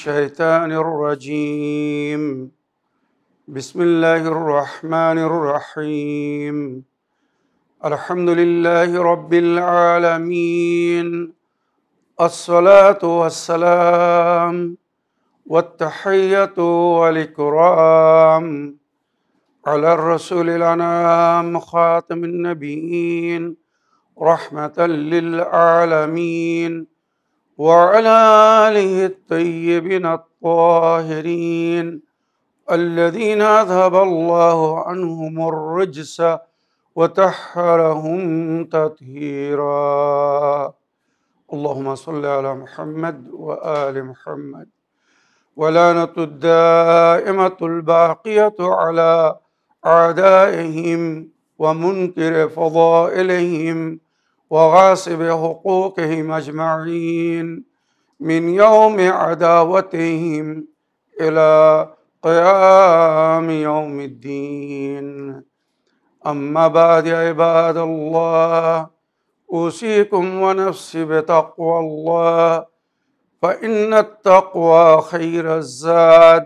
الشيطان الرجيم بسم الله الرحمن الرحيم الحمد لله رب العالمين الصلاة والسلام والتحية والإكرام على الرسول الأنام خاتم النبيين رحمة للعالمين وعلى آله الطيبين الطاهرين الذين أذهب الله عنهم الرجس وطهرهم تطهيرا اللهم صل على محمد وآل محمد ولعنة الدائمة الباقية على أعدائهم ومنكر فضائلهم وغاصب حقوقهم أجمعين من يوم عداوتهم إلى قيام يوم الدين أما بعد عباد الله أوصيكم ونفسي بتقوى الله فإن التقوى خير الزاد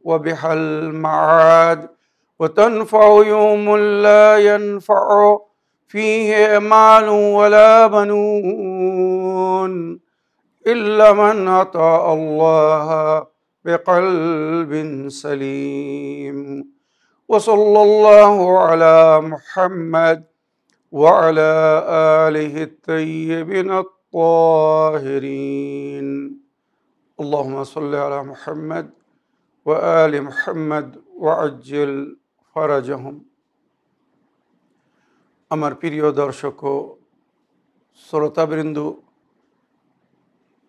وبها المعاد وتنفع يوم لا ينفع فيه مال ولا بنون إلا من أطاع الله بقلب سليم وصلى الله على محمد وعلى آله الطيبين الطاهرين اللهم صل على محمد وآل محمد وعجل فرجهم আমার প্রিয় দর্শক ও শ্রোতাবৃন্দ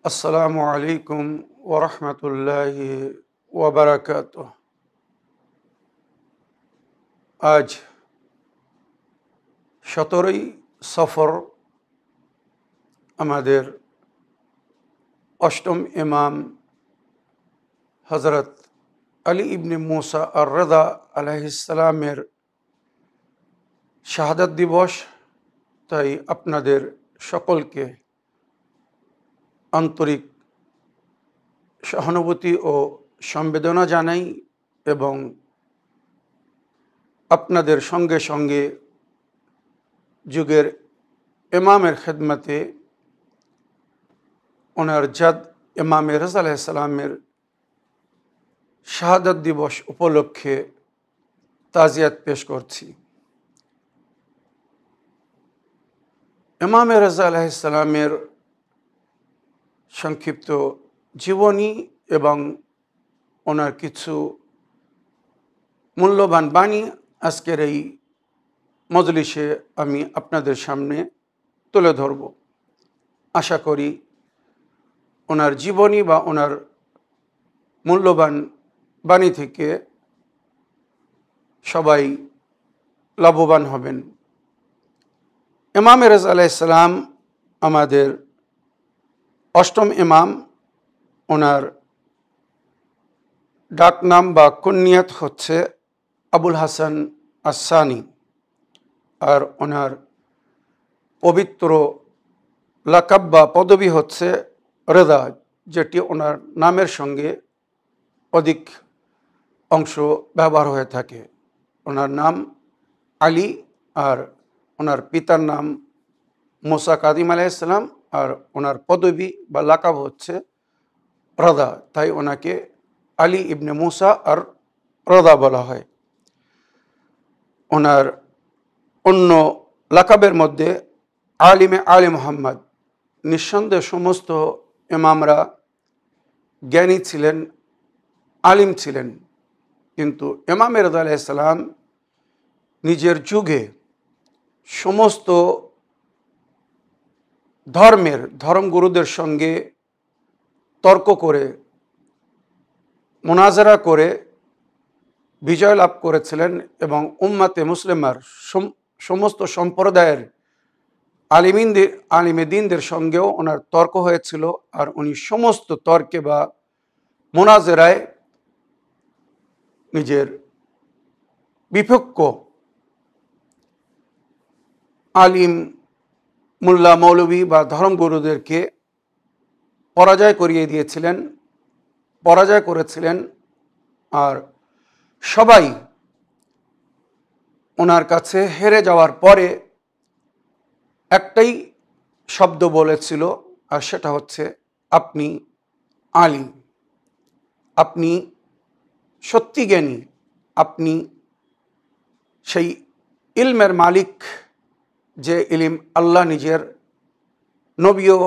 আসসালামু আলাইকুম ওয়া রাহমাতুল্লাহি ওয়া বারাকাতুহু। আজ 17ই সফর আমাদের অষ্টম ইমাম হযরত আলী ইবনে মুসা আর-রিদা আলাইহিস সালামের শাহাদাত দিবস। তাই আপনাদের সকলকে আন্তরিক সহানুভূতি ও সমবেদনা জানাই এবং আপনাদের সঙ্গে সঙ্গে যুগের ইমামের খেদমতে ওনার জাদ ইমাম রেজা আলাইহিস সালামের শাহাদাত দিবস উপলক্ষে তাজিয়াত পেশ করছি। ইমাম রেজা আলাইহিস সালামের সংক্ষিপ্ত জীবনী এবং ওনার কিছু মূল্যবান বাণী আজকের এই মজলিসে আমি আপনাদের সামনে তুলে ধরব। আশা করি ওনার জীবনী বা ওনার মূল্যবান বাণী থেকে সবাই লাভবান হবেন। ইমাম রেজা আলাইহিস সালাম আমাদের অষ্টম ইমাম। ওনার ডাকনাম বা কুনিয়াত হচ্ছে আবুল হাসান আস-সানি, আর ওনার পবিত্র লাকাব বা পদবী হচ্ছে রেজা, যেটি ওনার নামের সঙ্গে অধিক অংশ ব্যবহার হয়ে থাকে। ওনার নাম আলী আর ওনার পিতার নাম মুসা কাদিম আলাইহিস সালাম, আর ওনার পদবী বা লাকাব হচ্ছে রেজা। তাই ওনাকে আলী ইবনে মুসা আর রেজা বলা হয়। ওনার অন্য লাকাবের মধ্যে আলিমে আলী মুহাম্মদ। নিঃসন্দেহে সমস্ত ইমামরা জ্ঞানী ছিলেন, আলিম ছিলেন, কিন্তু ইমাম রেজা আলাইহিস সালাম নিজের যুগে সমস্ত ধর্মগুরুদের সঙ্গে তর্ক করে, মুনাজারা করে বিজয় লাভ করেছিলেন এবং উম্মাতে মুসলিমার সমস্ত সম্প্রদায়ের আলিমে দ্বীনদের সঙ্গেও ওনার তর্ক হয়েছিল। আর উনি সমস্ত তর্কে বা মুনাজারায় নিজের বিপক্ষ আলিম, মোল্লা, মৌলভী বা ধর্মগুরুদেরকে পরাজয় করিয়ে দিয়েছিলেন পরাজয় করেছিলেন, আর সবাই ওনার কাছে হেরে যাওয়ার পরে একটাই শব্দ বলেছিল, আর সেটা হচ্ছে আপনি আলিম, আপনি সত্যি জ্ঞানী, আপনি সেই ইলমের মালিক যে ইলম আল্লাহ নিজের নবীও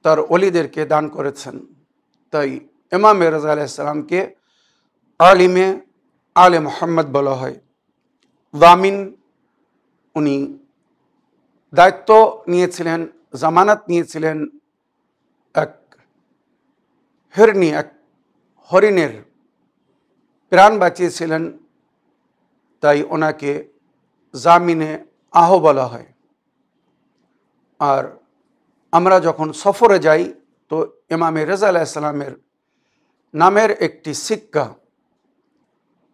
তার ওলিদেরকে দান করেছেন। তাই ইমাম রেজা আলাইহিস সালামকে আলিমে আলে মুহাম্মদ বলা হয়। জামিন, উনি দায়িত্ব নিয়েছিলেন, জামানত নিয়েছিলেন এক এক হরিণের প্রাণ বাঁচিয়েছিলেন, তাই ওনাকে জামিনে আহ বলা হয়। আর আমরা যখন সফরে যাই তো ইমামে রেজা আলাইহিস সালামের নামের একটি সিক্কা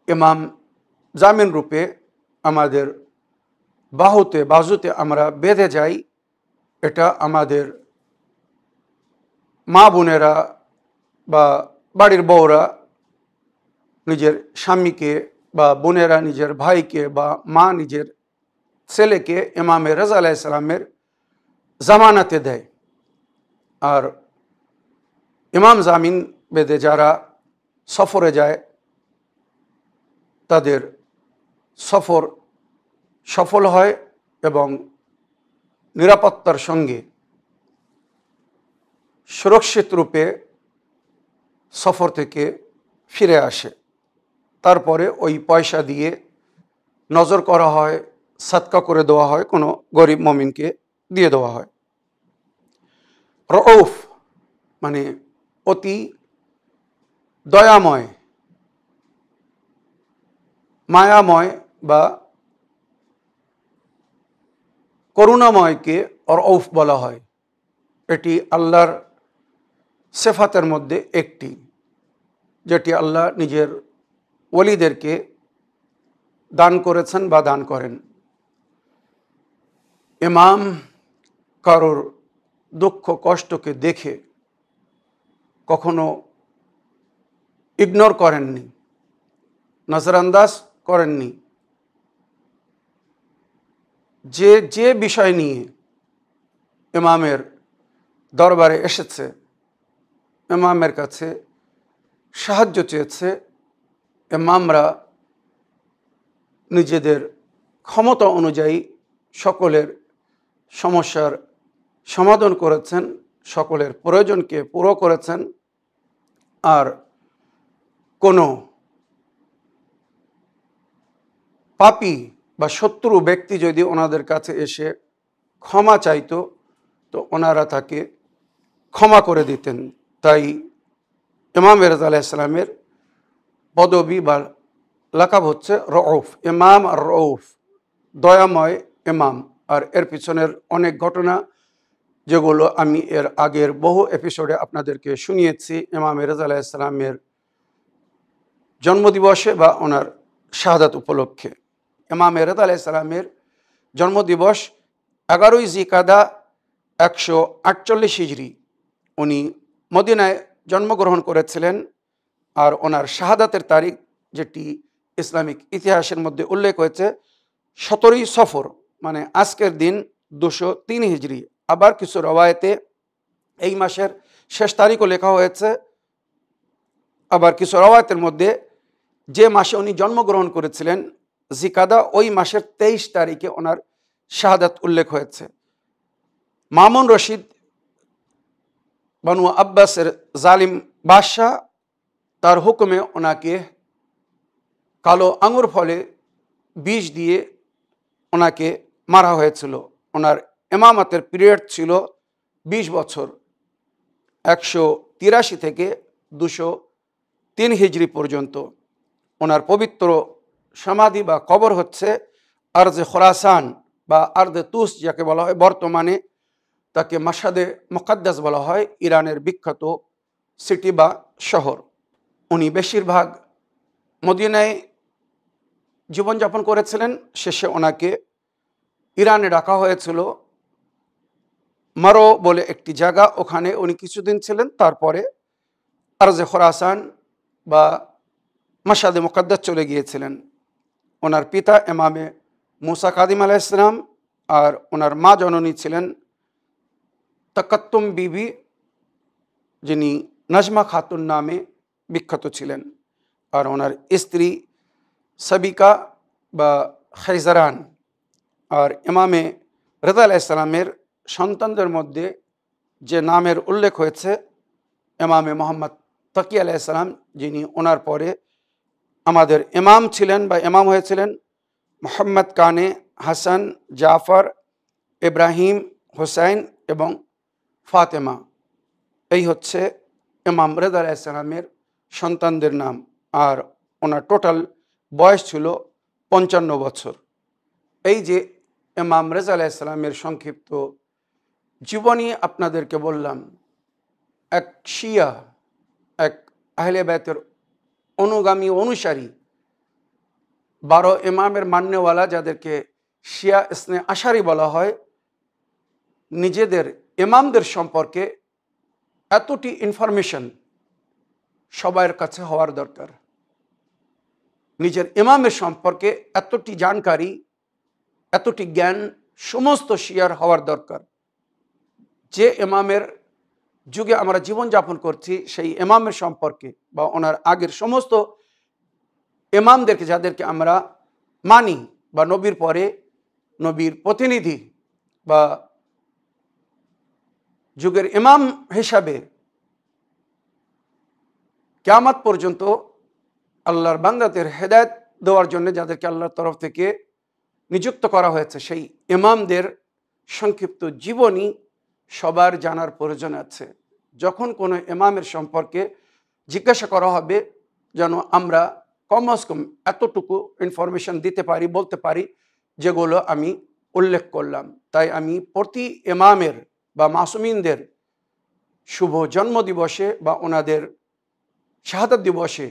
ইমাম জামিন রূপে আমাদের বাজুতে আমরা বেঁধে যাই। এটা আমাদের মা বোনেরা বা বাড়ির বউরা নিজের স্বামীকে, বা বোনেরা নিজের ভাইকে, বা মা নিজের ছেলেকে ইমামে রেজা আলাইহিস সালামের জামানাতে দেয়। আর ইমাম জামিন বেঁধে যারা সফরে যায় তাদের সফর সফল হয় এবং নিরাপত্তার সঙ্গে সুরক্ষিত রূপে সফর থেকে ফিরে আসে। তারপরে ওই পয়সা দিয়ে নজর করা হয়, সাদকা করে দেওয়া হয়, কোনো গরিব মুমিনকে দিয়ে দেওয়া হয়। রউফ মানে অতি দয়াময়, মায়াময় বা করুণাময়কে রউফ বলা হয়। এটি আল্লাহর সিফাতের মধ্যে একটি, যেটি আল্লাহ নিজের ওলিদেরকে দান করেছেন বা দান করেন। ইমাম কারোর দুঃখ কষ্টকে দেখে কখনো ইগনোর করেননি, নজরআন্দাজ করেননি। যে বিষয় নিয়ে ইমামের দরবারে এসেছে, ইমামের কাছে সাহায্য চেয়েছে, ইমামরা নিজেদের ক্ষমতা অনুযায়ী সকলের সমস্যার সমাধান করেছেন, সকলের প্রয়োজনকে পুরো করেছেন। আর কোনো পাপী বা শত্রু ব্যক্তি যদি ওনাদের কাছে এসে ক্ষমা চাইতো তো ওনারা তাকে ক্ষমা করে দিতেন। তাই ইমাম রেজা আলাইহিস সালামের পদবী বা লাকাব হচ্ছে রউফ, ইমাম আর রউফ, দয়াময় ইমাম। আর এর পিছনের অনেক ঘটনা যেগুলো আমি এর আগের বহু এপিসোডে আপনাদেরকে শুনিয়েছি ইমাম রেজা আলাইহিস সালামের জন্মদিবসে বা ওনার শাহাদাত উপলক্ষে। ইমাম রেজা আলাইহিস সালামের জন্মদিবস 11ই জিকাদা 148 হিজরি। উনি মদিনায় জন্মগ্রহণ করেছিলেন। আর ওনার শাহাদাতের তারিখ, যেটি ইসলামিক ইতিহাসের মধ্যে উল্লেখ হয়েছে, 17ই সফর, মানে আজকের দিন 203 হিজরি। আবার কিছু রওয়ায়েতে এই মাসের শেষ তারিখও লেখা হয়েছে। আবার কিছু রওয়ায়েতের মধ্যে যে মাসে উনি জন্মগ্রহণ করেছিলেন জিকাদা, ওই মাসের 23 তারিখে ওনার শাহাদাত উল্লেখ হয়েছে। মামুন রশিদ বানু আব্বাসের জালিম বাদশাহ, তার হুকুমে ওনাকে কালো আঙুর ফলে বিষ দিয়ে ওনাকে মারা হয়েছিল। ওনার ইমামতের পিরিয়ড ছিল 20 বছর, 183 থেকে 203 হিজরি পর্যন্ত। ওনার পবিত্র সমাধি বা কবর হচ্ছে আরজে খোরাসান বা আরজে তুস, যাকে বলা হয়, বর্তমানে তাকে মাশহাদে মুকাদ্দাস বলা হয়, ইরানের বিখ্যাত সিটি বা শহর। উনি বেশিরভাগ মদিনায় জীবনযাপন করেছিলেন। শেষে ওনাকে ইরানে ডাকা হয়েছিল, মারো বলে একটি জায়গা, ওখানে উনি কিছুদিন ছিলেন। তারপরে আরজে খোরাসান বা মাশহাদে মুকাদ্দাস চলে গিয়েছিলেন। ওনার পিতা ইমামে মুসা কাদিম আলাইহিস সালাম আর ওনার মা জননী ছিলেন তাকাত্তুম বিবি, যিনি নাজমা খাতুন নামে বিখ্যাত ছিলেন। আর ওনার স্ত্রী সাবিকা বা খাইজারান। আর ইমামে রেজা আলাইহিস সালামের সন্তানদের মধ্যে যে নামের উল্লেখ হয়েছে, ইমামে মোহাম্মদ তাকি আলাইহিস সালাম, যিনি ওনার পরে আমাদের ইমাম ছিলেন বা ইমাম হয়েছিলেন, মোহাম্মদ কানে, হাসান, জাফর, ইব্রাহিম, হুসাইন এবং ফাতেমা। এই হচ্ছে ইমাম রেজা আলাইহিস সালামের সন্তানদের নাম। আর ওনার টোটাল বয়স ছিল 55 বছর। এই যে ইমাম রেজা আলাইহিস সালামের সংক্ষিপ্ত জীবনী আপনাদেরকে বললাম। এক শিয়া, এক আহলে বাইতের অনুগামী অনুসারী, 12 ইমামের মান্যওয়ালা, যাদেরকে শিয়া ইসনে আশারি বলা হয়, নিজেদের ইমামদের সম্পর্কে এতটি ইনফরমেশন সবার কাছে হওয়ার দরকার। নিজের ইমামের সম্পর্কে এতটি জানকারি, এতটি জ্ঞান সমস্ত শিয়ার হওয়ার দরকার। যে ইমামের যুগে আমরা জীবনযাপন করছি, সেই ইমামের সম্পর্কে বা ওনার আগের সমস্ত ইমামদেরকে, যাদেরকে আমরা মানি বা নবীর পরে নবীর প্রতিনিধি বা যুগের ইমাম হিসাবে কিয়ামত পর্যন্ত আল্লাহর বান্দাদের হেদায়েত দেওয়ার জন্য যাদেরকে আল্লাহর তরফ থেকে নিযুক্ত করা হয়েছে, সেই ইমামদের সংক্ষিপ্ত জীবনী সবার জানার প্রয়োজন আছে। যখন কোনো ইমামের সম্পর্কে জিজ্ঞাসা করা হবে, যেন আমরা কমস কম এতটুকু ইনফরমেশন দিতে পারি, বলতে পারি, যেগুলো আমি উল্লেখ করলাম। তাই আমি প্রতি ইমামের বা মাসুমিনদের শুভ জন্মদিবসে বা ওনাদের শাহাদাত দিবসে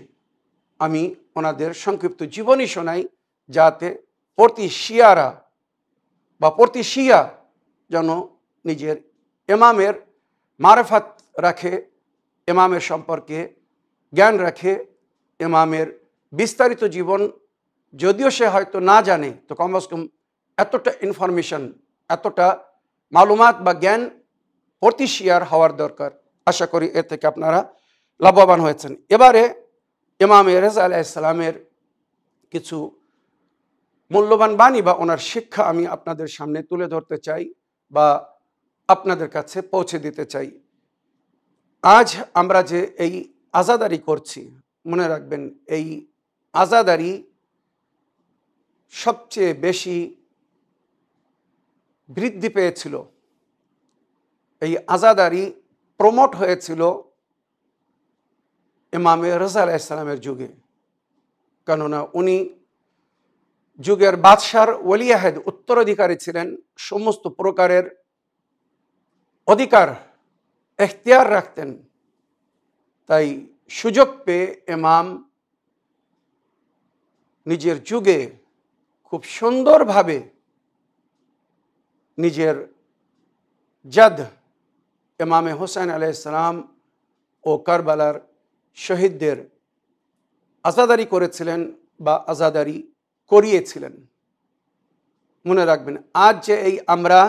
আমি ওনাদের সংক্ষিপ্ত জীবনী শোনাই, যাতে প্রতি শিয়ারা বা প্রতি শিয়া যেন নিজের ইমামের মারেফাত রাখে, ইমামের সম্পর্কে জ্ঞান রাখে, ইমামের বিস্তারিত জীবন যদিও সে হয়তো না জানে, তো কমস কম এতটা ইনফরমেশন, এতটা মালুমাত বা জ্ঞান প্রতি শিয়ার হওয়ার দরকার। আশা করি এর থেকে আপনারা লাভবান হয়েছেন। এবারে ইমাম রেজা আলাইহিস সালামের কিছু মূল্যবান বাণী বা ওনার শিক্ষা আমি আপনাদের সামনে তুলে ধরতে চাই বা আপনাদের কাছে পৌঁছে দিতে চাই। আজ আমরা যে এই আজাদারি করছি, মনে রাখবেন এই আজাদারি সবচেয়ে বেশি বৃদ্ধি পেয়েছিল, এই আজাদারি প্রমোট হয়েছিল ইমামে রেজা আলাইহিস সালামের যুগে। কেননা উনি যুগের বাদশার ওলি আহেদ উত্তরাধিকারী ছিলেন, সমস্ত প্রকারের অধিকার এখতিয়ার রাখতেন। তাই সুযোগ পেয়ে ইমাম নিজের যুগে খুব সুন্দরভাবে নিজের জাদ ইমামে হুসাইন আলাইহিস সালাম ও কারবালার শহীদদের আজাদারি করেছিলেন বা আজাদারি করিয়েছিলেন। মনে রাখবেন, আজ যে এই আমরা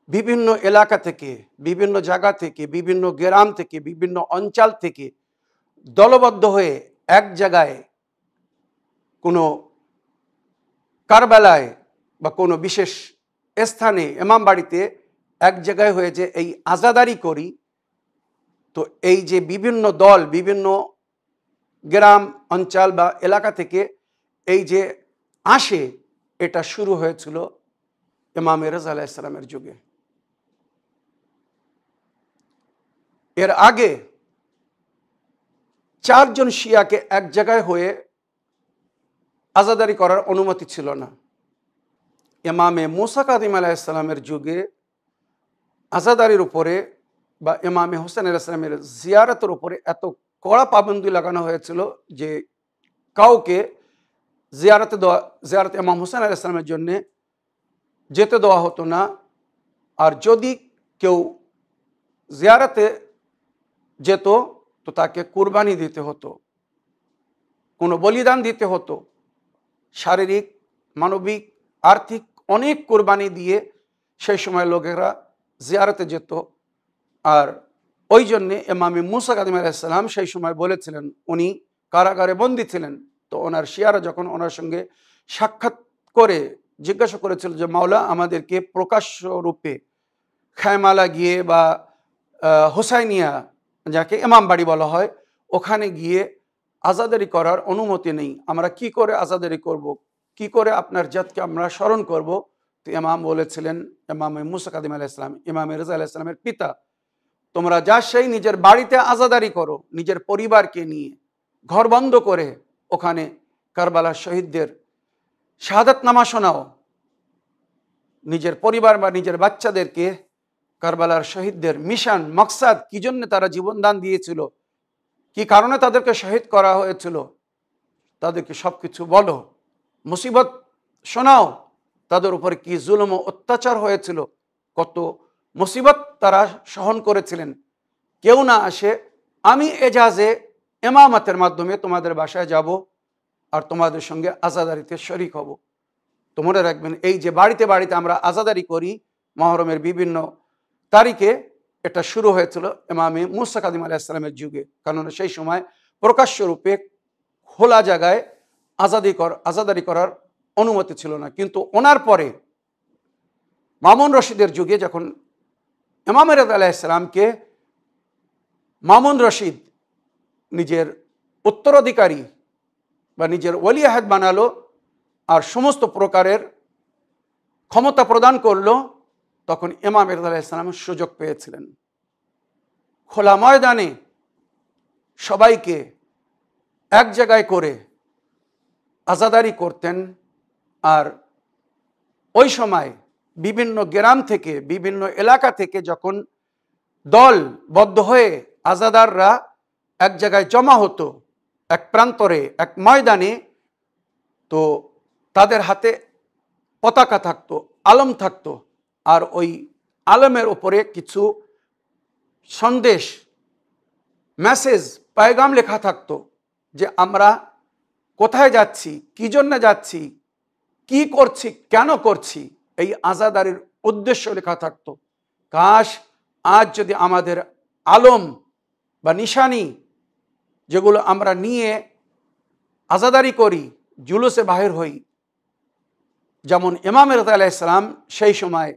বিভিন্ন এলাকা থেকে, বিভিন্ন জায়গা থেকে, বিভিন্ন গ্রাম থেকে, বিভিন্ন অঞ্চল থেকে দলবদ্ধ হয়ে এক জায়গায় কোনো কারবালায় বা কোনো বিশেষ স্থানে ইমাম বাড়িতে এক জায়গায় হয়ে যে এই আজাদারি করি, তো এই যে বিভিন্ন দল, বিভিন্ন গ্রাম অঞ্চল বা এলাকা থেকে এই যে আসে, এটা শুরু হয়েছিল ইমাম রেজা আলাইহিস সালামের যুগে। এর আগে 4 জন শিয়াকে এক জায়গায় হয়ে আজাদারি করার অনুমতি ছিল না। ইমামে মুসা কাদিম আলাইহিস সালামের যুগে আজাদারির উপরে বা ইমামে হুসাইন আলাইহিস সালামের জিয়ারতের উপরে এত কড়া পাবন্দি লাগানো হয়েছিল যে কাউকে জিয়ারত ইমাম হুসাইন আলাইহিস সালামের জন্য যেতে দেওয়া হতো না। আর যদি কেউ জিয়ারতে যেত, তো তাকে কুরবানি দিতে হতো, কোনো বলিদান দিতে হতো, শারীরিক, মানবিক, আর্থিক অনেক কোরবানি দিয়ে সেই সময় লোকেরা জিয়ারতে যেত। আর ওই জন্যে ইমাম মুসা কাযিম আলাইহিস সালাম সেই সময় বলেছিলেন, উনি কারাগারে বন্দী ছিলেন, তো ওনার শিয়ারা যখন ওনার সঙ্গে সাক্ষাৎ করে জিজ্ঞাসা করেছিল যে মাওলা, আমাদেরকে প্রকাশ্য রূপে খায়মালা গিয়ে বা হোসাইনিয়া, যাকে ইমাম বাড়ি বলা হয়, ওখানে গিয়ে আজাদারি করার অনুমতি নেই, আমরা কি করে আজাদারি করব, কি করে আপনার জাতকে আমরা স্মরণ করব? তো ইমাম বলেছিলেন, ইমাম মুসা কাযিম আলাইহিস সালাম, ইমাম রেজা আলাইহিস সালামের পিতা, তোমরা যা সেই নিজের বাড়িতে আজাদারি করো, নিজের পরিবারকে নিয়ে ঘর বন্ধ করে ওখানে কারবালার শহীদদের শাহাদাত নামা শোনাও, নিজের পরিবার বা নিজের বাচ্চাদেরকে কারবালার শহীদদের মিশন, মকসাদ, কি জন্য তারা জীবনদান দিয়েছিল, কি কারণে তাদেরকে শহীদ করা হয়েছিল, তাদেরকে সবকিছু বলো, মুসিবত শোনাও, তাদের উপরে কি জুলুম ও অত্যাচার হয়েছিল, কত মুসিবত তারা সহন করেছিলেন। কেউ না আসে, আমি এজাজে ইমামতের মাধ্যমে তোমাদের বাসায় যাব আর তোমাদের সঙ্গে আজাদারিতে শরীক হব। তো মনে রাখবেন, এই যে বাড়িতে বাড়িতে আমরা আজাদারি করি মহরমের বিভিন্ন তারিখে, এটা শুরু হয়েছিল ইমামে মুসা কাযিম আলাইহিস সালামের যুগে, কারণ সেই সময় প্রকাশ্য রূপে খোলা জায়গায় আজাদারি করার অনুমতি ছিল না। কিন্তু ওনার পরে মামুন রশিদের যুগে যখন ইমাম রেজা আলাইহিস সালামকে মামুন রশিদ নিজের উত্তরাধিকারী বা নিজের ওলি আহাদ বানালো আর সমস্ত প্রকারের ক্ষমতা প্রদান করলো, তখন ইমাম রেজা আলাইহিস সালাম সুযোগ পেয়েছিলেন খোলা ময়দানে সবাইকে এক জায়গায় করে আজাদারি করতেন। আর ওই সময় বিভিন্ন গ্রাম থেকে, বিভিন্ন এলাকা থেকে যখন দলবদ্ধ হয়ে আজাদাররা এক জায়গায় জমা হতো, এক প্রান্তরে, এক ময়দানে, তো তাদের হাতে পতাকা থাকতো, আলম থাকতো, আর ওই আলমের উপরে কিছু সন্দেশ, মেসেজ, পায়গাম লেখা থাকতো যে আমরা কোথায় যাচ্ছি, কি জন্য যাচ্ছি, কি করছি, কেন করছি, এই আজাদারির উদ্দেশ্য লেখা থাকতো। কাশ আজ যদি আমাদের আলম বা নিশানি যেগুলো আমরা নিয়ে আজাদারি করি, জুলুসে বাহির হই, যেমন ইমাম রেজা আলাইহিস সালাম সেই সময়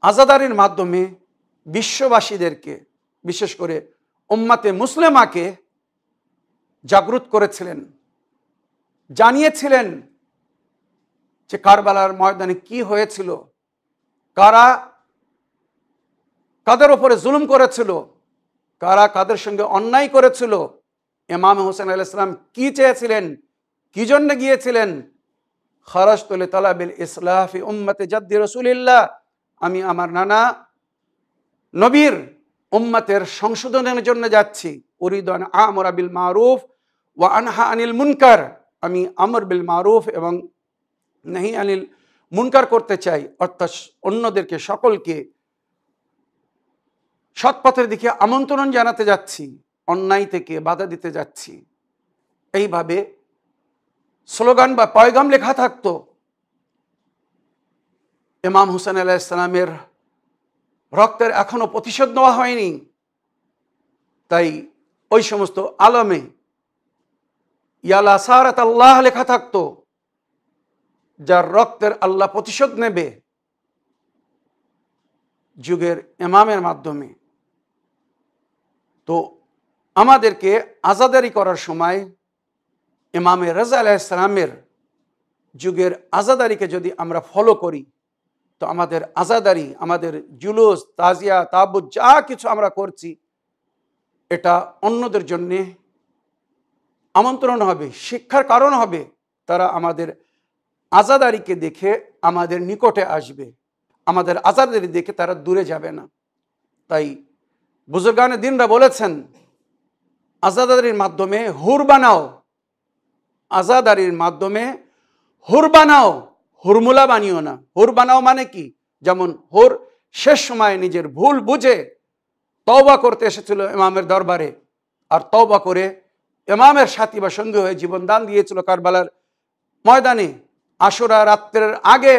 আজাদারির মাধ্যমে বিশ্ববাসীদেরকে, বিশেষ করে উম্মাতে মুসলিমাকে জাগ্রত করেছিলেন, জানিয়েছিলেন যে কারবালার ময়দানে কি হয়েছিল, কারা কাদের উপরে জুলুম করেছিল, কারা কাদের সঙ্গে অন্যায় করেছিল, ইমাম হোসেন আলাইহিস সালাম কি চেয়েছিলেন, কি জন্য গিয়েছিলেন। খারাজতু লিতালাবিল ইসলাহ ফি উম্মতি জাদ্দি রাসূলিল্লাহ, আমি আমার নানা নবীর উম্মতের সংশোধনের জন্য যাচ্ছি। উরিদু আন আমরা বিল মারুফ ওয়া আনহা আনিল মুনকার, আমি আমর বিল মারুফ এবং নাহি আনিল মুনকার করতে চাই, অর্থাৎ অন্যদেরকে, সকলকে সৎপথের দিকে আমন্ত্রণ জানাতে যাচ্ছি, অন্যায় থেকে বাধা দিতে যাচ্ছি। এইভাবে স্লোগান বা পয়গাম লেখা থাকতো। ইমাম হুসেন আলাইহিস সালামের রক্তের এখনো প্রতিশোধ নেওয়া হয়নি, তাই ওই সমস্ত আলমে ইয়ালা সারাত আল্লাহ লেখা থাকতো, যার রক্তের আল্লাহ প্রতিশোধ নেবে যুগের ইমামের মাধ্যমে। তো আমাদেরকে আজাদারি করার সময় ইমামে রেজা আলাইহিস সালামের যুগের আজাদারিকে যদি আমরা ফলো করি, তো আমাদের আজাদারি, আমাদের জুলুস, তাজিয়া, তাবুদ যা কিছু আমরা করছি, এটা অন্যদের জন্যে আমন্ত্রণ হবে, শিক্ষার কারণ হবে। তারা আমাদের আজাদারিকে দেখে আমাদের নিকটে আসবে, আমাদের আজাদারি দেখে তারা দূরে যাবে না। তাই বুজুর্গানে দিনরা বলেছেন, আজাদারির মাধ্যমে হুর বানাও, আজাদারির মাধ্যমে হুর বানাও, হুরমুলা বানিও না। হুর বানাও মানে কি? যেমন হুর শেষ সময় নিজের ভুল বুঝে তওবা করতে এসেছিল ইমামের দরবারে, আর তওবা করে ইমামের সাথী বা সঙ্গী হয়ে জীবন দান দিয়েছিল কারবালার ময়দানে। আশুরা রাত্রের আগে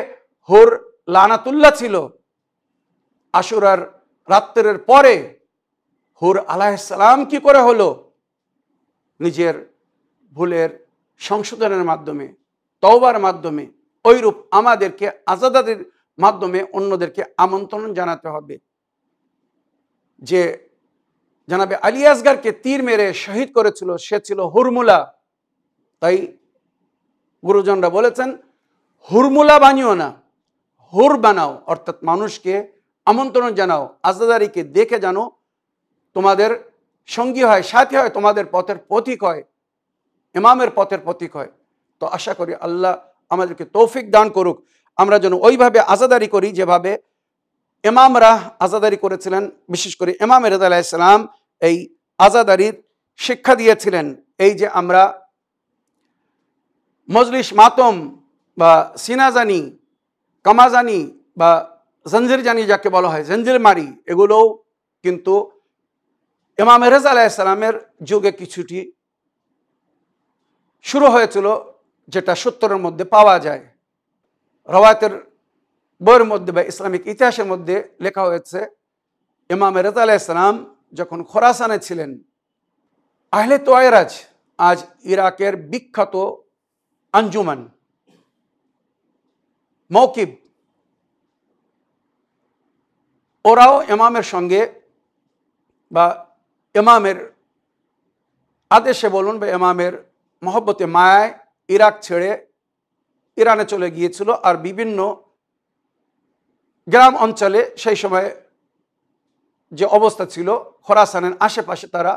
হুর লানাতুল্লাহ ছিল, আশুরার রাত্রের পরে হুর আলাইহিস সালাম কি করে হলো? নিজের ভুলের সংশোধনের মাধ্যমে, তওবার মাধ্যমে। ওইরূপ আমাদেরকে আজাদাদের মাধ্যমে অন্যদেরকে আমন্ত্রণ জানাতে হবে। যে জানাবে আলী আসগারকে তীর মেরে শহীদ করেছিল, সে ছিল হুরমুলা। তাই গুরুজনরা বলেছেন, হুরমুলা বানিও না, হুর বানাও, অর্থাৎ মানুষকে আমন্ত্রণ জানাও, আজাদারিকে দেখে জানো তোমাদের সঙ্গী হয়, সাথী হয়, তোমাদের পথের পথিক হয়, ইমামের পথের পথিক হয়। তো আশা করি আল্লাহ আমাদেরকে তৌফিক দান করুক, আমরা যেন ওইভাবে আজাদারি করি যেভাবে ইমামরা আজাদারি করেছিলেন। বিশেষ করে ইমাম রেজা আলাইহিস সালাম এই আজাদারির শিক্ষা দিয়েছিলেন। এই যে আমরা মজলিস মাতম বা সিনাজানি, কামাজানি বা জঞ্জির জানি যাকে বলা হয়, জঞ্জির মারি, এগুলোও কিন্তু ইমাম রেজা আলাইহিস সালামের যুগে কিছুটি শুরু হয়েছিল, যেটা সূত্রের মধ্যে পাওয়া যায়। রওয়ায়াতের বইয়ের মধ্যে বা ইসলামিক ইতিহাসের মধ্যে লেখা হয়েছে, ইমাম রেজা আলাইহিস সালাম যখন খোরাসানে ছিলেন, আহলে তোয়াইরাজ, আজ ইরাকের বিখ্যাত আঞ্জুমান, মওকিব, ওরাও ইমামের সঙ্গে বা ইমামের আদেশে বলুন বা ইমামের মহব্বতে মায়ায় ইরাক ছেড়ে ইরানে চলে গিয়েছিল। আর বিভিন্ন গ্রাম অঞ্চলে সেই সময় যে অবস্থা ছিল, খোরাসানের আশেপাশে তারা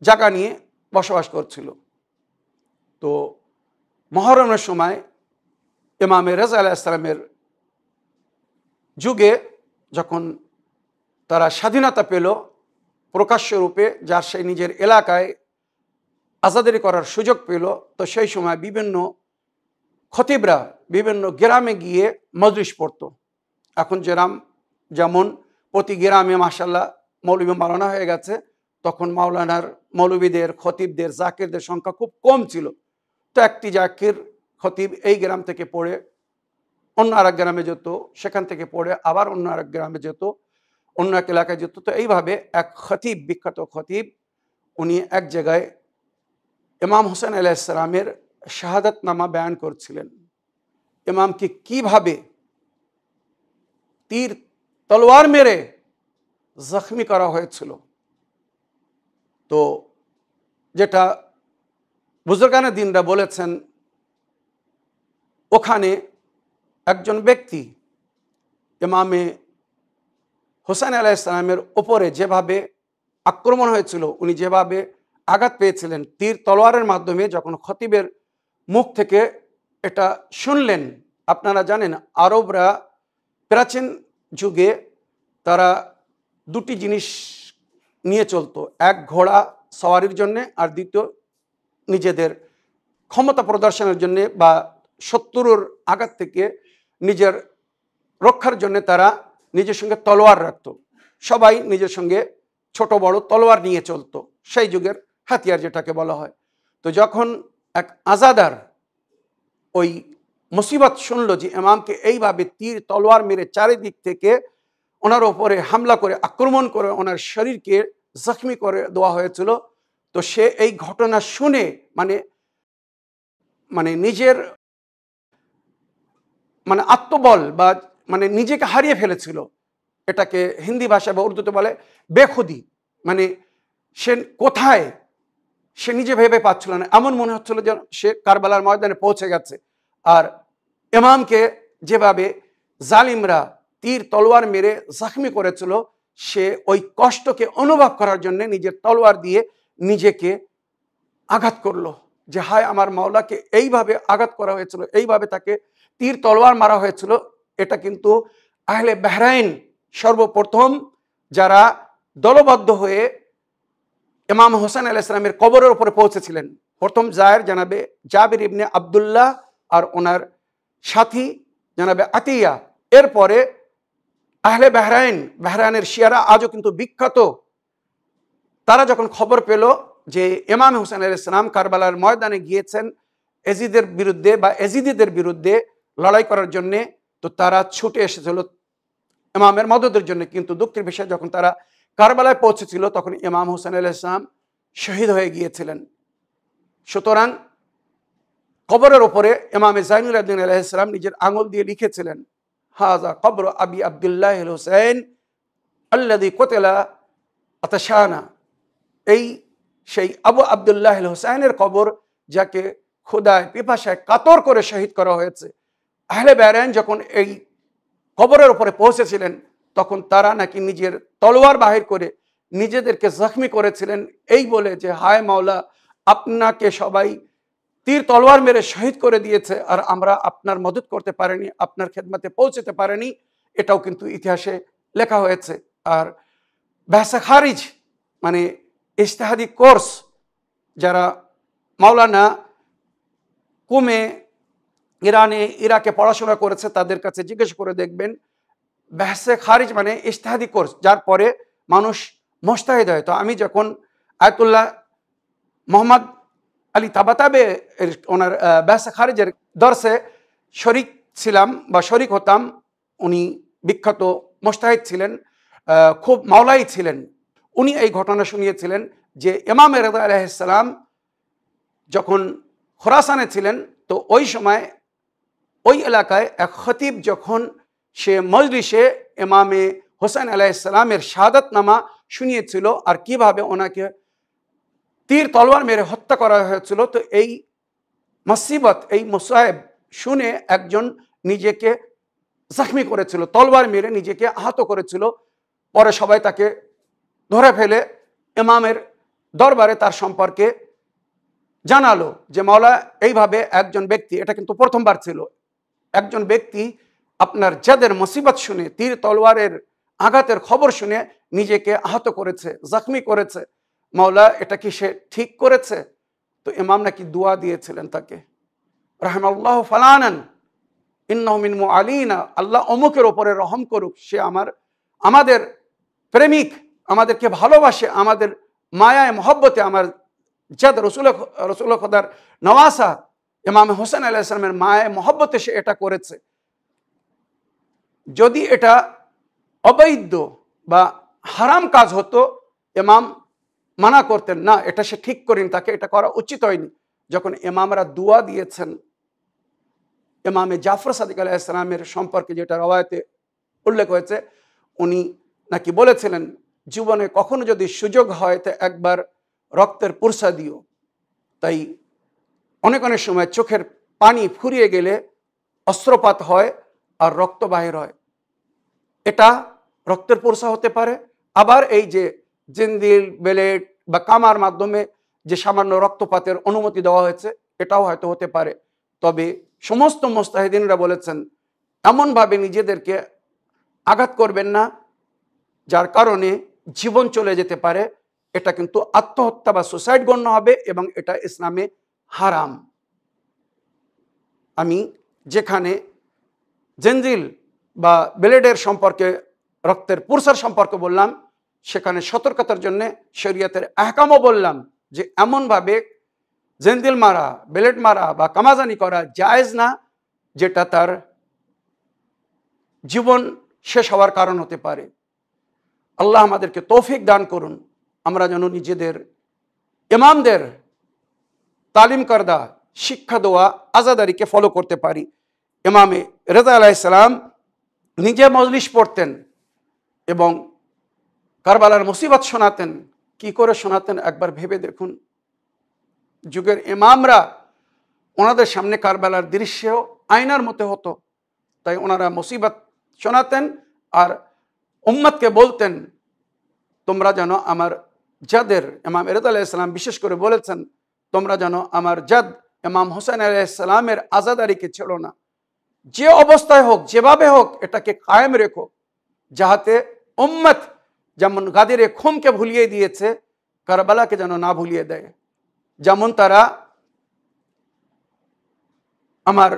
জায়গা নিয়ে বসবাস করছিল। তো মহরমের সময় ইমাম রেজা আলাইহিস সালামের যুগে যখন তারা স্বাধীনতা পেল প্রকাশ্য রূপে, যার সেই নিজের এলাকায় আজাদারি করার সুযোগ পেল, তো সেই সময় বিভিন্ন খতিবরা বিভিন্ন গ্রামে গিয়ে মজলিস পড়তো। এখন যেমন প্রতি গ্রামে মাশাআল্লাহ মৌলবি মাওলানা হয়ে গেছে, তখন মাওলানার, মৌলবীদের, খতিবদের, জাকিরদের সংখ্যা খুব কম ছিল। তো একটি জাকির খতিব এই গ্রাম থেকে পড়ে অন্য আরেক গ্রামে যেত, সেখান থেকে পড়ে আবার অন্য আরেক গ্রামে যেত, অন্য এক এলাকায় যেত। তো এইভাবে এক খতিব, বিখ্যাত খতিব, উনি এক জায়গায় ইমাম হোসেন আলাইহিস সালামের শাহাদাত নামা বয়ান করছিলেন, ইমামকে কিভাবে তীর তলোয়ার মেরে জখমি করা হয়েছিল। তো যেটা বুজুর্গানে দিনরা বলেছেন, ওখানে একজন ব্যক্তি ইমামে হোসেন আলাইহিস সালামের ওপরে যেভাবে আক্রমণ হয়েছিল, উনি যেভাবে আঘাত পেয়েছিলেন তীর তলোয়ারের মাধ্যমে, যখন খতিবের মুখ থেকে এটা শুনলেন। আপনারা জানেন আরবরা প্রাচীন যুগে তারা দুটি জিনিস নিয়ে চলতো, এক ঘোড়া সওয়ারির জন্য, আর দ্বিতীয় নিজেদের ক্ষমতা প্রদর্শনের জন্য বা শত্রুর আঘাত থেকে নিজের রক্ষার জন্য তারা নিজের সঙ্গে তলোয়ার রাখত। সবাই নিজের সঙ্গে ছোট বড় তলোয়ার নিয়ে চলতো, সেই যুগের হাতিয়ার যেটাকে বলা হয়। তো যখন এক আজাদার ওই মুসিবত শুনলো যে ইমামকে এইভাবে তীর তলোয়ার মেরে চারিদিক থেকে ওনার ওপরে হামলা করে, আক্রমণ করে ওনার শরীরকে জখমি করে দেওয়া হয়েছিল, তো সে এই ঘটনা শুনে মানে নিজের আত্মবল বা নিজেকে হারিয়ে ফেলেছিল। এটাকে হিন্দি ভাষায় বা উর্দুতে বলে বেখুদি। সে কোথায়, সে নিজে ভেবে পাচ্ছিল না, এমন মনে হচ্ছিল যেন সে কারবালার ময়দানে পৌঁছে গেছে। আর ইমামকে যেভাবে জালিমরা তীর তলোয়ার মেরে জখমি করেছিল, সে ওই কষ্টকে অনুভব করার জন্য নিজের তলোয়ার দিয়ে নিজেকে আঘাত করলো, যে হায় আমার মাওলাকে এইভাবে আঘাত করা হয়েছিল, এইভাবে তাকে তীর তলোয়ার মারা হয়েছিল। এটা কিন্তু আহলে বাহরাইন সর্বপ্রথম যারা দলবদ্ধ হয়ে ইমাম হোসেন আলাইহিস সালামের কবরের উপরে পৌঁছেছিলেন। প্রথম জায়ের জানাবে জাবির ইবনে আব্দুল্লাহ আর ওনার সাথী জানাবে আতিয়া। এরপরে আহলে বাহরাইনের শিয়ারা আজও কিন্তু বিখ্যাত। তারা যখন খবর পেল যে ইমাম হোসেন আলাইহিস সালাম কারবালার ময়দানে গিয়েছেন এজিদের বিরুদ্ধে বা এজিদিদের বিরুদ্ধে লড়াই করার জন্যে, তো তারা ছুটে এসেছিল ইমামের মদদের জন্য। কিন্তু দুঃখের বিষয়, যখন তারা কারবালায় পৌঁছেছিল তখন ইমাম হোসেন আলাইহিস সালাম শহীদ হয়ে গিয়েছিলেন। সুতরাং কবরের উপরে ইমাম জাইনুল আবেদিন আলাইহিস সালাম নিজের আঙুল দিয়ে লিখেছিলেন, হাযা কবর আবি আব্দুল্লাহ আল হুসাইন আল্লাযী কুতিলা আতাশানা। এই সেই আবু আব্দুল্লাহ আল হুসাইনের কবর, যাকে ক্ষুধায় পিপাসায় কাতর করে শহীদ করা হয়েছে। আহলে বাহরাইন যখন এই কবরের উপরে পৌঁছেছিলেন তখন তারা নাকি নিজের তলোয়ার বাহির করে নিজেদেরকে জখমি করেছিলেন, এই বলে যে হায় মাওলা, আপনাকে সবাই তীর তলোয়ার মেরে শহীদ করে দিয়েছে আর আমরা আপনার মদত করতে পারিনি, আপনার খেদমতে পৌঁছতে পারিনি। এটাও কিন্তু ইতিহাসে লেখা হয়েছে। আর বাহসে খারিজ মানে ইজতিহাদি কোর্স, যারা মাওলানা কুমে ইরাকে পড়াশোনা করেছে তাদের কাছে জিজ্ঞেস করে দেখবেন, বাহসে খারিজ মানে ইজতিহাদি কোর্স, যার পরে মানুষ মুজতাহিদ হয়। তো আমি যখন আয়াতুল্লাহ মোহাম্মদ আলী তাবাতাবে ওনার বাহসে খারিজের দর্শে শরিক ছিলাম বা শরিক হতাম, উনি বিখ্যাত মুজতাহিদ ছিলেন, খুব মাওলাই ছিলেন। উনি এই ঘটনা শুনিয়েছিলেন যে ইমাম রেজা আলাইহিস সালাম যখন খোরাসানে ছিলেন, তো ওই সময় ওই এলাকায় এক খতিব যখন সে মজলিসে ইমামে হোসেন আলাইহিস সালামের শাহাদাতনামা শুনিয়েছিল আর কিভাবে ওনাকে তীর তলোয়ার মেরে হত্যা করা হয়েছিল, তো এই মুসিবত, এই মুসাইব শুনে একজন নিজেকে জখমি করেছিল, তলোয়ার মেরে নিজেকে আহত করেছিল। পরে সবাই তাকে ধরে ফেলে ইমামের দরবারে তার সম্পর্কে জানালো যে মাওলা, এইভাবে একজন ব্যক্তি, এটা কিন্তু প্রথমবার ছিল, একজন ব্যক্তি আপনার যাদের মুসিবত শুনে, তীর তলোয়ারের আঘাতের খবর শুনে নিজেকে আহত করেছে, জখমি করেছে, মাওলা এটা কি সে ঠিক করেছে? তো ইমাম নাকি দোয়া দিয়েছিলেন তাকে, রাহমাল্লাহু ফালানান ইন্নাহু মিন মুআলিনা, আল্লাহ অমুকের ওপরে রহম করুক, সে আমাদের প্রেমিক, আমাদেরকে ভালোবাসে, আমাদের মায়ায় মহব্বতে, আমার জাদ রসুল খোদার নওয়াসা ইমাম হোসেন আলাইহিস সালামের মায়ায় মহব্বতে সে এটা করেছে। যদি এটা অবৈধ বা হারাম কাজ হতো, ইমাম মানা করতেন, না এটা সে ঠিক করেনি, তাকে এটা করা উচিত হয়নি। যখন ইমামরা দোয়া দিয়েছেন, ইমামে জাফর সাদিক আলাইহিস সালামের সম্পর্কে যেটা রওয়ায়াতে উল্লেখ হয়েছে, উনি নাকি বলেছিলেন, জীবনে কখনো যদি সুযোগ হয় তো একবার রক্তের পুরসা দিও। তাই অনেক সময় চোখের পানি ফুরিয়ে গেলে অস্ত্রপাত হয় আর রক্ত বাহির হয়, এটা রক্তের পুরসা হতে পারে। আবার এই যে জিন্দিল, বেলেট বা কামার মাধ্যমে যে সামান্য রক্তপাতের অনুমতি দেওয়া হয়েছে, এটাও হয়তো হতে পারে। তবে সমস্ত মুজতাহিদিনরা বলেছেন এমনভাবে নিজেদেরকে আঘাত করবেন না যার কারণে জীবন চলে যেতে পারে, এটা কিন্তু আত্মহত্যা বা সুসাইড গণ্য হবে এবং এটা ইসলামে হারাম। আমি যেখানে জেনজিল বা ব্লেডের সম্পর্কে, রক্তের পুরসার সম্পর্কে বললাম, সেখানে সতর্কতার জন্য শরীয়তের আহকামও বললাম যে এমনভাবে জেনদিল মারা, ব্লেড মারা বা কামাজানি করা জায়েজ না, যেটা তার জীবন শেষ হওয়ার কারণ হতে পারে। আল্লাহ আমাদেরকে তৌফিক দান করুন, আমরা যেন নিজেদের ইমামদের তালিম করদা শিক্ষা দেওয়া আজাদারিকে ফলো করতে পারি। ইমামে রেজা আলাইহিস সালাম নিজে মজলিস পড়তেন এবং কারবালার মুসিবত শোনাতেন। কি করে শোনাতেন একবার ভেবে দেখুন। যুগের ইমামরা, ওনাদের সামনে কারবালার দৃশ্য আয়নার মতো হতো, তাই ওনারা মুসিবত শোনাতেন আর উম্মতকে বলতেন, তোমরা যেন আমার জাদের, ইমাম রেজা আলাইহিস সালাম বিশেষ করে বলেছেন, তোমরা যেন আমার জাদ ইমাম হোসেন আলাইহিস সালামের আজাদারিকে ছেড়ো না, যে অবস্থায় হোক, যেভাবে হোক, এটাকে কায়েম রেখো, যাহাতে উম্মত যেমন গাদিরে খুমকে ভুলিয়ে দিয়েছে, কারবালাকে যেন না ভুলিয়ে দেয়। যেমন তারা আমার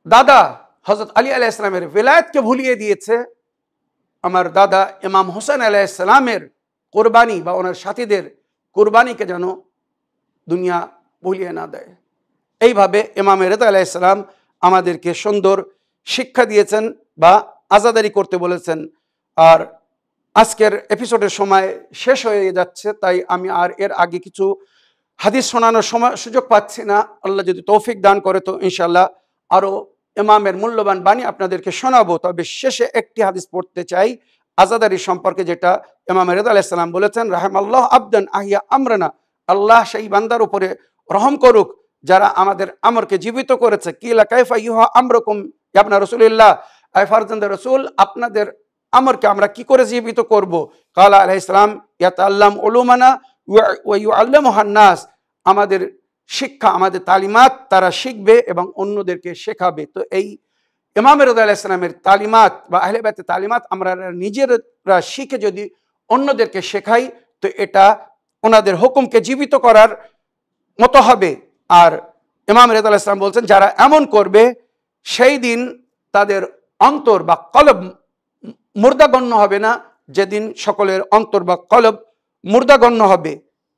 দাদা হযরত আলী আলাইহিস সালামের ওলায়াতকে ভুলিয়ে দিয়েছে, আমার দাদা ইমাম হোসেন আলাইহিস সালামের কোরবানি বা ওনার সাথীদের কোরবানিকে যেন দুনিয়া ভুলিয়ে না দেয়। এইভাবে ইমাম রেজা আলাইহিস সালাম আমাদেরকে সুন্দর শিক্ষা দিয়েছেন বা আজাদারি করতে বলেছেন। আর আজকের এপিসোডের সময় শেষ হয়ে যাচ্ছে, তাই আমি আর এর আগে কিছু হাদিস শোনানোর সময় সুযোগ পাচ্ছি না। আল্লাহ যদি তৌফিক দান করে তো ইনশাআল্লাহ আরও ইমামের মূল্যবান বাণী আপনাদেরকে শোনাবো। তবে শেষে একটি হাদিস পড়তে চাই আজাদারি সম্পর্কে, যেটা ইমাম রেজা আলাইহিস সালাম বলেছেন, রাহিমাল্লাহ আবদান আহিয়া আমরানা, আল্লাহ সেই বান্দার উপরে রহম করুক যারা আমাদের আমরকে জীবিত করেছে। কিলা কাইফা ইউহা আমরকুম ইয়া রাসূলুল্লাহ, আয় ফারজান্দে রাসূল, আপনাদের আমরকে আমরা কি করে জীবিত করব? কালা আলাইহিস সালাম ইয়াতাআল্লাম উলুমানা ওয়া ইউআল্লিমুহান নাস, আমাদের শিক্ষা, আমাদের তালিমাত তারা শিখবে এবং অন্যদেরকে শেখাবে। তো এই ইমাম রেজা আলাইহিস সালামের তালিমাত বা আহলে বাইতের তালিমাত আমরা নিজেরা শিখে যদি অন্যদেরকে শেখাই তো এটা ওনাদের হুকুমকে জীবিত করার মতো হবে। আর ইমাম রেজা আলাইহিস সালাম বলছেন, যারা এমন করবে সেই দিন তাদের অন্তর বা কলব মুর্দা গণ্য হবে না, যেদিন সকলের অন্তর বা কলব মুর্দা গণ্য হবে।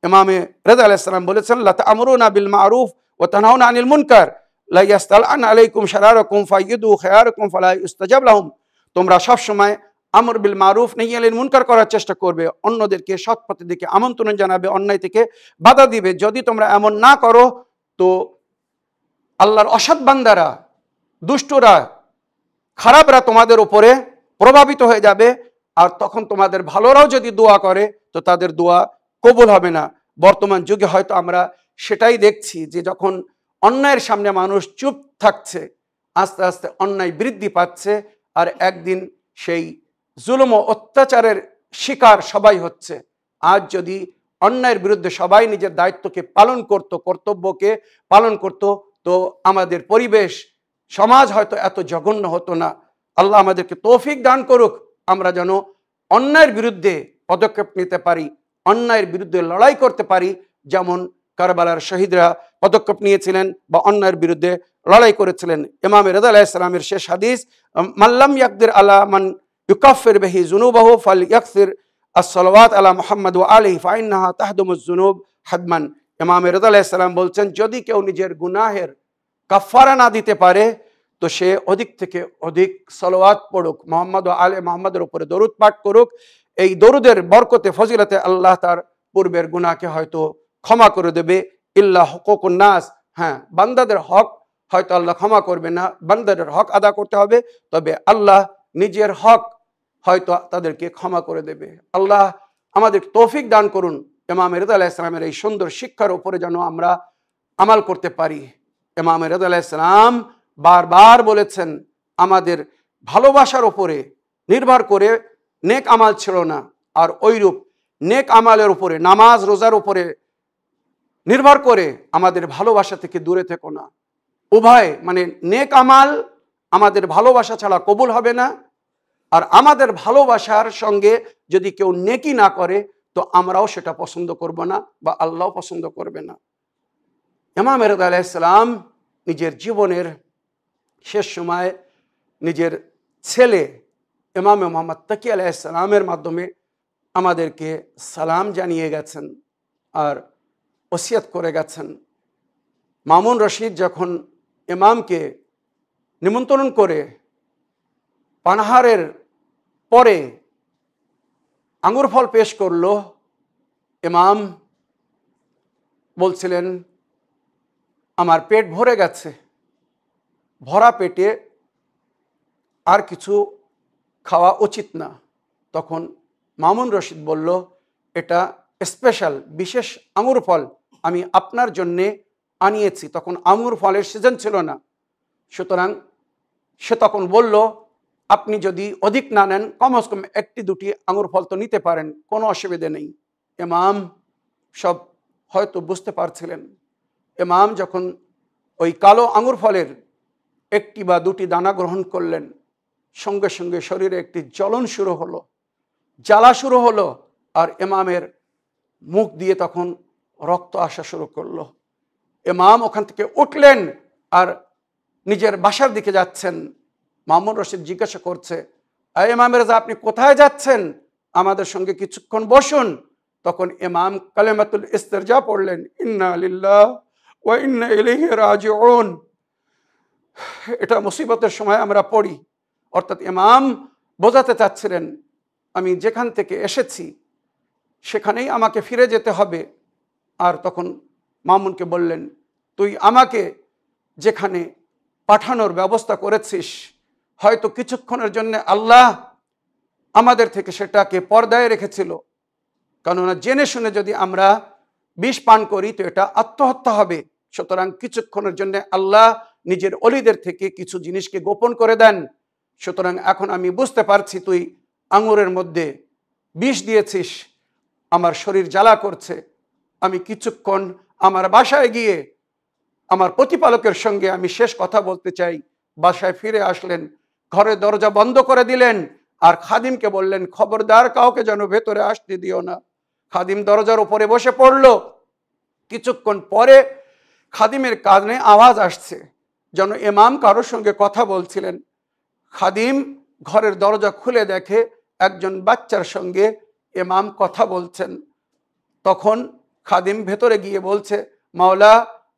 ইমামে রেজা আলাইহিস সালাম বলেছেন, লা তা'মুরুনা বিল মা'রুফ ওয়া তানহাউনা আনিল মুনকার লা ইয়াসতালআন আলাইকুম শারারাকুম ফাইয়িদু খায়ারাকুম ফালা ইউস্তাজাব লাহুম, তোমরা সব সময় আমর বিল মারুফ নাহি আনিল মুনকার করার চেষ্টা করবে, অন্যদেরকে সৎ পথের দিকে আমন্ত্রণ জানাবে, অন্যায় থেকে বাধা দিবে। যদি তোমরা এমন না করো তো আল্লাহর অসৎ বান্দারা, দুষ্টরা, খারাপরা তোমাদের উপরে প্রভাবিত হয়ে যাবে। আর তখন তোমাদের ভালোরাও যদি দোয়া করে তো তাদের দোয়া কবুল হবে না। বর্তমান যুগে হয়তো আমরা সেটাই দেখছি যে যখন অন্যায়ের সামনে মানুষ চুপ থাকছে, আস্তে আস্তে অন্যায় বৃদ্ধি পাচ্ছে, আর একদিন সেই জুলুম ও অত্যাচারের শিকার সবাই হচ্ছে। আজ যদি অন্যায়ের বিরুদ্ধে সবাই নিজের দায়িত্বকে পালন করত, কর্তব্যকে পালন করত, তো আমাদের পরিবেশ, সমাজ হয়তো এত জঘন্য হতো না। আল্লাহ আমাদেরকে তৌফিক দান করুক, আমরা যেন অন্যায়ের বিরুদ্ধে পদক্ষেপ নিতে পারি, অন্যায়ের বিরুদ্ধে লড়াই করতে পারি, যেমন কারবালার শহীদরা পদক্ষেপ নিয়েছিলেন বা অন্যায়ের বিরুদ্ধে লড়াই করেছিলেন। ইমাম রেজা আলাইহিস সালামের শেষ হাদিস, মাল্লাম ইয়াকদির আলা মান ইউকাফির বিহি যুনুবাহু ফালইয়াকসির আস-সালাওয়াত আলা মুহাম্মদ ওয়া আলিহি ফাইন্নাহা তাহদুমুজ যুনুব হাদমান। ইমাম রেজা আলাইহিস সালাম বলছেন, যদি কেউ নিজের গুনাহের কাফারা না দিতে পারে তো সে অধিক থেকে অধিক সালাওয়াত পড়ুক, মুহাম্মদ ও আলে মুহাম্মদের উপরে দরুদ পাঠ করুক। এই দরুদের বরকতে, ফজিলতে আল্লাহ তার পূর্বের গুনাহকে হয়তো ক্ষমা করে দেবে। ইল্লা হুকুকুন নাস, হ্যাঁ, বান্দাদের হক হয়তো আল্লাহ ক্ষমা করবে না, বান্দাদের হক আদা করতে হবে, তবে আল্লাহ নিজের হক হয়তো তাদেরকে ক্ষমা করে দেবে। আল্লাহ আমাদের তৌফিক দান করুন ইমাম রেজা আলাইহিস সালামের এই সুন্দর শিক্ষার উপরে যেন আমরা আমাল করতে পারি। ইমাম রেজা আলাইহিস সালাম বারবার বলেছেন, আমাদের ভালোবাসার উপরে নির্ভর করে নেক আমাল ছিল না, আর ওইরূপ নেক আমালের উপরে, নামাজ রোজার উপরে নির্ভর করে আমাদের ভালোবাসা থেকে দূরে থেকো না। উভয়, মানে নেক আমাল আমাদের ভালোবাসা ছাড়া কবুল হবে না, আর আমাদের ভালোবাসার সঙ্গে যদি কেউ নেকি না করে তো আমরাও সেটা পছন্দ করব না বা আল্লাহ পছন্দ করবে না। ইমাম রেজা আলাইহিস সালাম নিজের জীবনের শেষ সময় নিজের ছেলে ইমাম মুহাম্মদ তাকি আলাইহিস সালামের মাধ্যমে আমাদেরকে সালাম জানিয়ে গেছেন আর ওসিয়ত করে গেছেন। মামুন রশিদ যখন ইমামকে নিমন্ত্রণ করে পানাহারের পরে আঙ্গুর ফল পেশ করলো, ইমাম বলছিলেন, আমার পেট ভরে গেছে, ভরা পেটে আর কিছু খাওয়া উচিত না। তখন মামুন রশিদ বলল, এটা স্পেশাল, বিশেষ আঙ্গুর ফল আমি আপনার জন্যে আনিয়েছি। তখন আঙ্গুর ফলের সিজন ছিল না, সুতরাং সে তখন বলল, আপনি যদি অধিক না নেন কমস কম একটি দুটি আঙ্গুর ফল তো নিতে পারেন, কোনো অসুবিধে নেই। ইমাম সব হয়তো বুঝতে পারছিলেন। ইমাম যখন ওই কালো আঙ্গুর ফলের একটি বা দুটি দানা গ্রহণ করলেন, সঙ্গে সঙ্গে শরীরে একটি জ্বলন শুরু হলো, জ্বালা শুরু হলো, আর ইমামের মুখ দিয়ে তখন রক্ত আসা শুরু করলো। ইমাম ওখান থেকে উঠলেন আর নিজের বাসার দিকে যাচ্ছেন। মামুন রশিদ জিজ্ঞাসা করছে, আয় ইমাম রেজা, আপনি কোথায় যাচ্ছেন? আমাদের সঙ্গে কিছুক্ষণ বসুন। তখন ইমাম কালেমাতুল ইস্তেরজা পড়লেন, ইন্না লিল্লাহ ওয়া ইন্না ইলাইহি রাজিউন। এটা মুসিবতের সময় আমরা পড়ি। অর্থাৎ ইমাম বোঝাতে চাচ্ছিলেন, আমি যেখান থেকে এসেছি সেখানেই আমাকে ফিরে যেতে হবে। আর তখন মামুনকে বললেন, তুই আমাকে যেখানে পাঠানোর ব্যবস্থা করেছিস, হয়তো কিছুক্ষণের জন্য আল্লাহ আমাদের থেকে সেটাকে পর্দায় রেখেছিল। কেননা জেনে শুনে যদি আমরা বিষ পান করি তো এটা আত্মহত্যা হবে। সুতরাং কিছুক্ষণের জন্য আল্লাহ নিজের অলিদের থেকে কিছু জিনিসকে গোপন করে দেন। সুতরাং এখন আমি বুঝতে পারছি তুই আঙুরের মধ্যে বিষ দিয়েছিস, আমার শরীর জ্বালা করছে। আমি কিছুক্ষণ আমার বাসায় গিয়ে আমার প্রতিপালকের সঙ্গে আমি শেষ কথা বলতে চাই। বাসায় ফিরে আসলেন, ঘরের দরজা বন্ধ করে দিলেন, আর খাদিমকে বললেন, খবরদার কাউকে যেন ভেতরে আসতে দিও না। খাদিম দরজার উপরে বসে পড়ল। কিছুক্ষণ পরে খাদিমের কানে আওয়াজ আসছে, যেন ইমাম কারোর সঙ্গে কথা বলছিলেন। খাদিম ঘরের দরজা খুলে দেখে একজন বাচ্চার সঙ্গে ইমাম কথা বলছেন। তখন খাদিম ভেতরে গিয়ে বলছে, মাওলা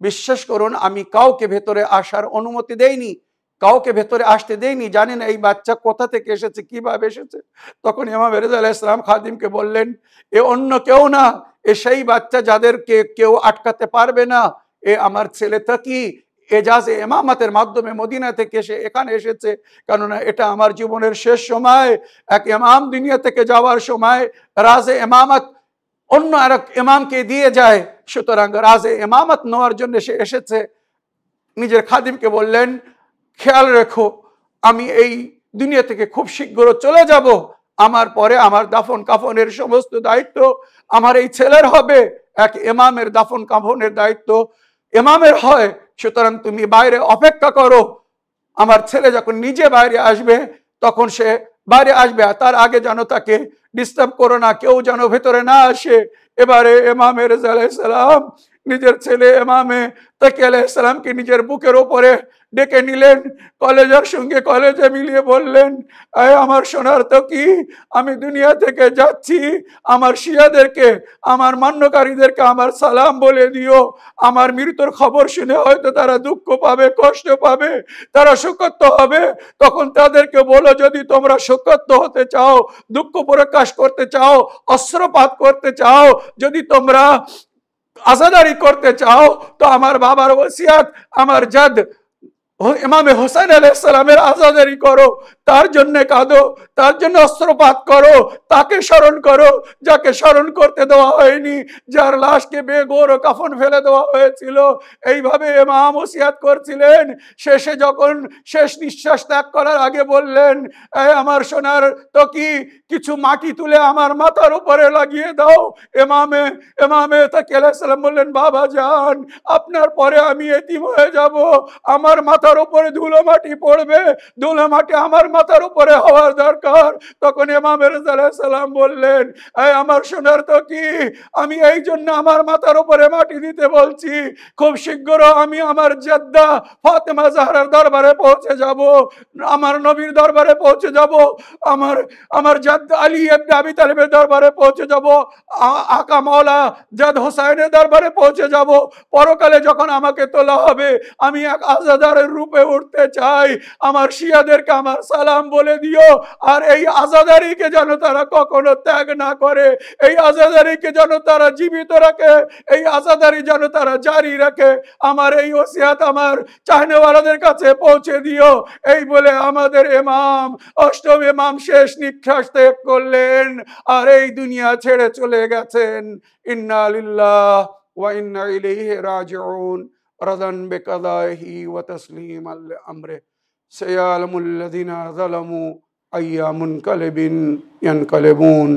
বিশ্বাস করুন, আমি কাউকে ভেতরে আসার অনুমতি দেইনি, কাউকে ভেতরে আসতে দেইনি, জানি না এই বাচ্চা কোথা থেকে এসেছে, কিভাবে এসেছে। তখন ইমাম রেজা আলাইহিস সালাম খাদিমকে বললেন, এ অন্য কেউ না, এ সেই বাচ্চা যাদেরকে কেউ আটকাতে পারবে না। এ আমার ছেলে তাকি এজাজে ইমামতের মাধ্যমে মদিনা থেকে সে এখানে এসেছে। কেননা এটা আমার জীবনের শেষ সময়, এক ইমাম দুনিয়া থেকে যাওয়ার সময় রাজে ইমামত অন্য আরেক ইমামকে দিয়ে যায়। সুতরাং রাজে ইমামত নেওয়ার জন্য সে এসেছে। নিজের খাদিমকে বললেন, খেয়াল রেখো, আমি এই দুনিয়া থেকে খুব শীঘ্র চলে যাব। আমার পরে আমার দাফন কাফনের সমস্ত দায়িত্ব আমার এই ছেলের হবে। এক ইমামের দাফন কাফনের দায়িত্ব ইমামের হয়। সুতরাং তুমি বাইরে অপেক্ষা করো, আমার ছেলে যখন নিজে বাইরে আসবে তখন সে বাইরে আসবে, তার আগে যেন তাকে ডিস্টার্ব করো না, কেউ যেন ভেতরে না আসে। এবারে ইমাম রেজা আলাইহিস সালাম নিজের ছেলে ইমামে তাকি আলাইহিস সালামকে নিজের বুকের ওপরে ডেকে নিলেন, কলেজার সঙ্গে কলেজে মিলিয়ে বললেন, আয় আমার সোনার তাকি, আমি দুনিয়া থেকে যাচ্ছি, আমার শিয়াদেরকে, আমার মান্যকারীদেরকে আমার সালাম বলে দিও। আমার মৃত্যুর খবর শুনে হয়তো তারা দুঃখ পাবে, কষ্ট পাবে, তারা শোকার্ত হবে। তখন তাদেরকে বলো, যদি তোমরা শোকার্ত হতে চাও, দুঃখ প্রকাশ করতে চাও, অস্ত্রপাত করতে চাও, যদি তোমরা আজাদারি করতে চাও, তো আমার বাবার ওসিয়াত, আমার জাদ ইমামে হোসেন আলাইহিস সালামের আজাদারি করো, তার জন্য কাঁদো, তার জন্য অস্ত্রপাত করো, তাকে স্মরণ করো, যাকে স্মরণ করতে দেওয়া হয়নি, যার লাশকে বেগোর কাফন ফেলে দেওয়া হয়েছিল। এইভাবে ইমাম ওসিয়াত করছিলেন। শেষে যখন শেষ নিঃশ্বাস ত্যাগ করার আগে বললেন, এই আমার সোনার তাকি, কিছু মাটি তুলে আমার মাথার উপরে লাগিয়ে দাও। ইমামে তাকি আলাইহিস সালাম বললেন, বাবা যান, আপনার পরে আমি এতিম হয়ে যাব, আমার মাথার উপরে ধুলো মাটি পড়বে, ধুলো মাটি আমার মাথার উপরে হওয়ার দরকার। তখন ইমাম রেজা আলাইহিস সালাম বললেন, এই আমার সোনার তাকি, আমি এই জন্য আমার মাথার উপরে মাটি দিতে বলছি, খুব শীঘ্র আমি আমার জাদ্দা ফাতেমা জাহরার দরবারে পৌঁছে যাব, আমার নবীর দরবারে পৌঁছে যাব, আমার জাদ্দা আলী ইবনে আবি তালিবের দরবারে পৌঁছে যাব, আকা মাওলা জাদ হোসেনের দরবারে পৌঁছে যাব। পরকালে যখন আমাকে তোলা হবে, আমি এক আজাদারের রূপে উঠতে চাই। আমার শিয়াদেরকে আমার সালাম বলে দিও, আর এই আজাদারিকে যেন তারা কখনো ত্যাগ না করে, এই আজাদারিকে যেন তারা জীবিত রাখে, এই আজাদারি যেন তারা জারি রাখে। আমার এই ওসিয়াত আমার চাহনেওয়ালাদের কাছে পৌঁছে দিও। এই বলে আমাদের ইমাম, অষ্টম ইমাম শেষ নিঃশ্বাস ত্যাগ করলেন আর এই দুনিয়া ছেড়ে চলে গেছেন। ইন্না লিল্লাহ ওয়া ইন্না ইলাইহি রাজিউন। রাদান বিকাদাহি ওয়া তাসলিমান লিআমরি। সায়ালামুল লাযিনা যালামু আইয়া মুনকালিবিন ইয়ানকালিবুন।